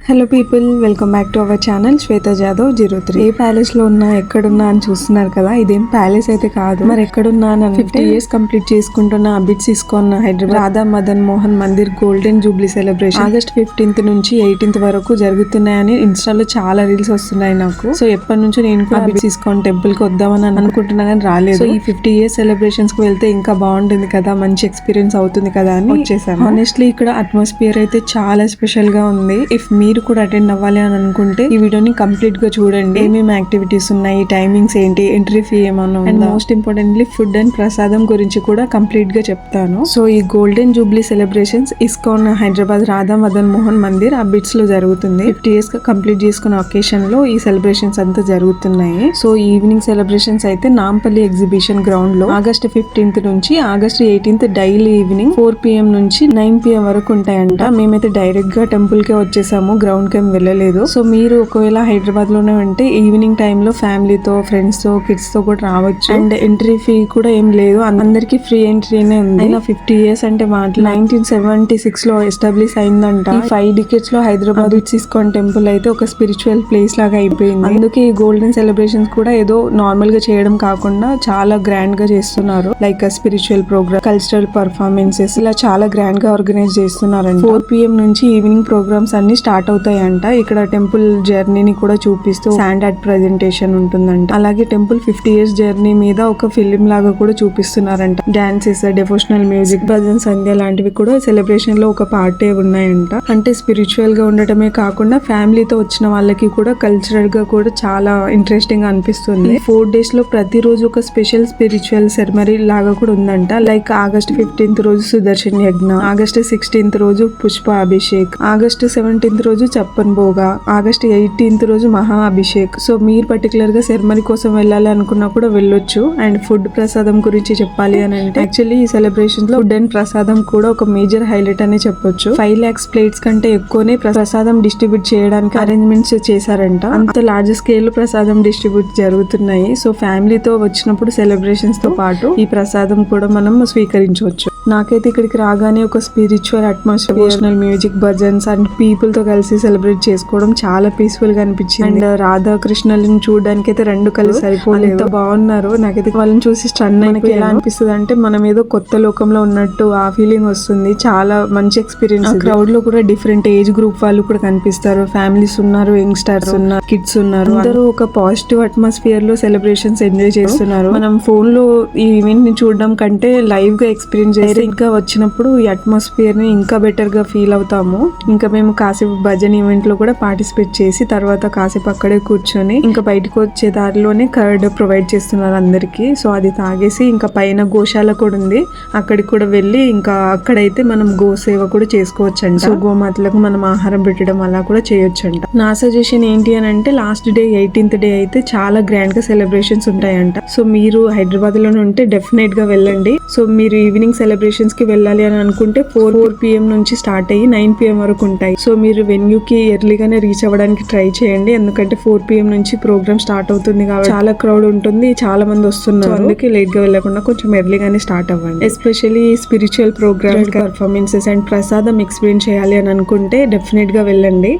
Hello people, welcome back to our channel Shweta Jadhav 03. A palace లో ఉన్నా ఎక్కడున్నా అని చూస్తున్నారు కదా. ఇదేం ప్యాలెస్ అయితే కాదు. మరి ఎక్కడున్నా 50 years కంప్లీట్ చేసుకుంటున్న Abids ISKCON Hyderabad Radha Madan Mohan Mandir golden Jubilee celebration August 15th నుంచి 18th వరకు జరుగుతున్నాయని ఇన్స్టాలో చాలా రీల్స్ వస్తున్నాయి నాకు. సో ఎప్పటి నుంచో నేను కూడా అబిడ్స్ ఇస్కాన్ టెంపుల్ కి వద్దామని అనుకుంటున్నా కానీ రాలేదు. సో ఈ 50 years సెలబ్రేషన్స్ కి వెళ్తే ఇంకా బాగుంటుంది కదా, మంచి ఎక్స్పీరియన్స్ అవుతుంది కదా అని వచ్చేసాను. హానెస్ట్లీ ఇక్కడ అట్మాస్ఫియర్ అయితే చాలా స్పెషల్ గా ఉంది. ఇఫ్ మీరు కూడా అటెండ్ అవ్వాలి అని అనుకుంటే ఈ వీడియోని కంప్లీట్ గా చూడండి. ఏమేమి యాక్టివిటీస్ ఉన్నాయి, టైమింగ్స్ ఏంటి, ఎంట్రీ ఫీ ఏమన్నా and most importantly food and ప్రసాదం గురించి కూడా కంప్లీట్ గా చెప్తాను. సో ఈ golden Jubilee celebrations ISKCON Hyderabad Radha Madan Mohan Mandir Abids లో జరుగుతుంది. 50 years కంప్లీట్ చేసుకున్న ఒకేషన్ లో ఈ సెలబ్రేషన్స్ అంతా జరుగుతున్నాయి. సో ఈవినింగ్ సెలబ్రేషన్స్ అయితే నాంపల్లి ఎగ్జిబిషన్ గ్రౌండ్ లో ఆగస్ట్ 15th నుంచి August 18th daily evening 4 PM నుంచి 9 PM వరకు ఉంటాయంట. మేమైతే డైరెక్ట్ గా టెంపుల్ కే వచ్చేసాము, గ్రౌండ్ కి వెళ్ళలేదు. సో మీరు ఒకవేళ హైదరాబాద్ లోనే ఉంటే ఈవినింగ్ టైమ్ లో ఫ్యామిలీతో, ఫ్రెండ్స్ తో, కిడ్స్ తో కూడా రావచ్చు. అండ్ ఎంట్రీ ఫీ కూడా ఏం లేదు, అందరికి ఫ్రీ ఎంట్రీనే ఉంది. అయినా 50 years అంటే మాటలు 1976 లో ఎస్టాబ్లిష్ అయిందంట. ఈ 5 decades లో హైదరాబాద్ ఇస్కాన్ టెంపుల్ అయితే ఒక స్పిరిచువల్ ప్లేస్ లాగా అయిపోయింది. అందుకే ఈ గోల్డెన్ సెలబ్రేషన్స్ కూడా ఏదో నార్మల్ గా చేయడం కాకుండా చాలా గ్రాండ్ గా చేస్తున్నారు. Like spiritual programme, cultural performances ఇలా చాలా గ్రాండ్ గా ఆర్గనైజ్ చేస్తున్నారంట. 4 PM నుంచి ఈవినింగ్ ప్రోగ్రామ్స్ అన్ని స్టార్ట్ అవుతాయంట. ఇక్కడ టెంపుల్ జర్నీని కూడా చూపిస్తూ శాండ్ ఆర్ట్ ప్రెజెంటేషన్ ఉంటుందంట. అలాగే టెంపుల్ 50 years జర్నీ మీద ఒక ఫిలిం లాగా కూడా చూపిస్తున్నారంట. డాన్సెస్, డివోషనల్ మ్యూజిక్, భజన్ సంధ్య లాంటివి కూడా సెలబ్రేషన్ లో ఒక పార్టే ఉన్నాయంట. అంటే స్పిరిచువల్ గా ఉండటమే కాకుండా ఫ్యామిలీతో వచ్చిన వాళ్ళకి కూడా కల్చరల్ గా కూడా చాలా ఇంట్రెస్టింగ్ గా అనిపిస్తుంది. 4 days లో ప్రతిరోజు ఒక స్పెషల్ స్పిరిచువల్ సెరమనీ లాగా కూడా ఉందంట. లైక్ ఆగస్ట్ 15th రోజు సుదర్శన్ యజ్ఞ, ఆగస్ట్ 16th రోజు పుష్ప అభిషేక్, ఆగస్ట్ 17th రోజు చప్పన్ భోగా, ఆగస్ట్ 18th రోజు మహా అభిషేక్. సో మీరు పర్టికులర్ గా సెరమనీ కోసం వెళ్ళాలి అనుకున్నా కూడా వెళ్ళొచ్చు. అండ్ ఫుడ్ ప్రసాదం గురించి చెప్పాలి అని అంటే యాక్చువల్లీ ఈ సెలబ్రేషన్ లో ఫుడ్ అండ్ ప్రసాదం కూడా ఒక మేజర్ హైలైట్ అనే చెప్పొచ్చు. 5 lakhs ప్లేట్స్ కంటే ఎక్కువనే ప్రసాదం డిస్ట్రిబ్యూట్ చేయడానికి అరేంజ్మెంట్స్ చేశారంట. అంత లార్జ్ స్కేల్ లో ప్రసాదం డిస్ట్రిబ్యూట్ జరుగుతున్నాయి. సో ఫ్యామిలీతో వచ్చినప్పుడు సెలబ్రేషన్స్ తో పాటు ఈ ప్రసాదం కూడా మనం స్వీకరించవచ్చు. నాకైతే ఇక్కడికి రాగానే ఒక spiritual atmosphere, music, bhajans and people తో కలిసి సెలబ్రేట్ చేసుకోవడం చాలా పీస్ఫుల్ గా అనిపించింది. అండ్ రాధా కృష్ణులను చూడడానికి అయితే 2 కళ్ళు సరిపోలేదు, బాగున్నారు. నాకైతే వాళ్ళని చూసి స్టన్ అయిపోయి ఎలా అనిపిస్తుంది అంటే మనం ఏదో కొత్త లోకంలో ఉన్నట్టు ఆ ఫీలింగ్ వస్తుంది. చాలా మంచి ఎక్స్పీరియన్స్. క్రౌడ్ లో కూడా డిఫరెంట్ ఏజ్ గ్రూప్ వాళ్ళు కూడా కనిపిస్తారు. ఫ్యామిలీస్ ఉన్నారు, యంగ్స్టర్స్ ఉన్నారు, కిడ్స్ ఉన్నారు. అందరూ ఒక పాజిటివ్ అట్మాస్ఫియర్ లో సెలబ్రేషన్స్ ఎంజాయ్ చేస్తున్నారు. మనం ఫోన్ లో ఈ ఈవెంట్ ని చూడడం కంటే లైవ్ గా ఎక్స్పీరియన్స్ డైరెక్ట్ గా వచ్చినప్పుడు ఈ అట్మాస్ఫియర్ ని ఇంకా బెటర్ గా ఫీల్ అవుతాము. ఇంకా మేము కాసేపు భజన్ ఈవెంట్ లో కూడా పార్టిసిపేట్ చేసి తర్వాత కాసేపు అక్కడే కూర్చొని ఇంకా బయటకు వచ్చే దారిలోనే కర్డ్ ప్రొవైడ్ చేస్తున్నారు అందరికి. సో అది తాగేసి ఇంకా పైన గోశాల కూడా ఉంది, అక్కడికి కూడా వెళ్ళి ఇంకా అక్కడైతే మనం గోసేవ కూడా చేసుకోవచ్చంట. సో గోమాతలకు మనం ఆహారం పెట్టడం అలా కూడా చేయొచ్చంట. నా సజెషన్ ఏంటి అని అంటే లాస్ట్ డే 18th డే అయితే చాలా గ్రాండ్ గా సెలబ్రేషన్స్ ఉంటాయంట. సో మీరు హైదరాబాద్ లో ఉంటే డెఫినెట్ గా వెళ్ళండి. సో మీరు ఈవినింగ్ సెలబ్రేషన్స్ కి వెళ్ళాలి అని అనుకుంటే 4 PM నుంచి స్టార్ట్ అయ్యి 9 PM వరకు ఉంటాయి. సో మీరు వెన్యూ కి ఎర్లీగానే రీచ్ అవ్వడానికి ట్రై చేయండి. ఎందుకంటే 4 PM నుంచి ప్రోగ్రామ్ స్టార్ట్ అవుతుంది కాబట్టి చాలా క్రౌడ్ ఉంటుంది, చాలా మంది వస్తున్నారు. అందుకే లేట్ గా వెళ్ళకుండా కొంచెం ఎర్లీగానే స్టార్ట్ అవ్వండి. Especially spiritual programme, performances and prasadam experience చేయాలి అని అనుకుంటే డెఫినెట్ గా వెళ్ళండి.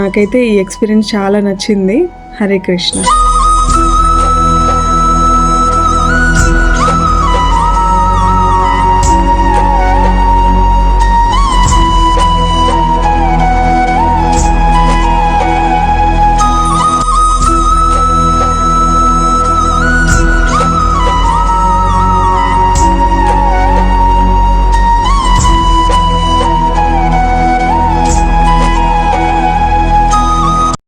నాకైతే ఈ ఎక్స్పీరియన్స్ చాలా నచ్చింది. హరే కృష్ణ.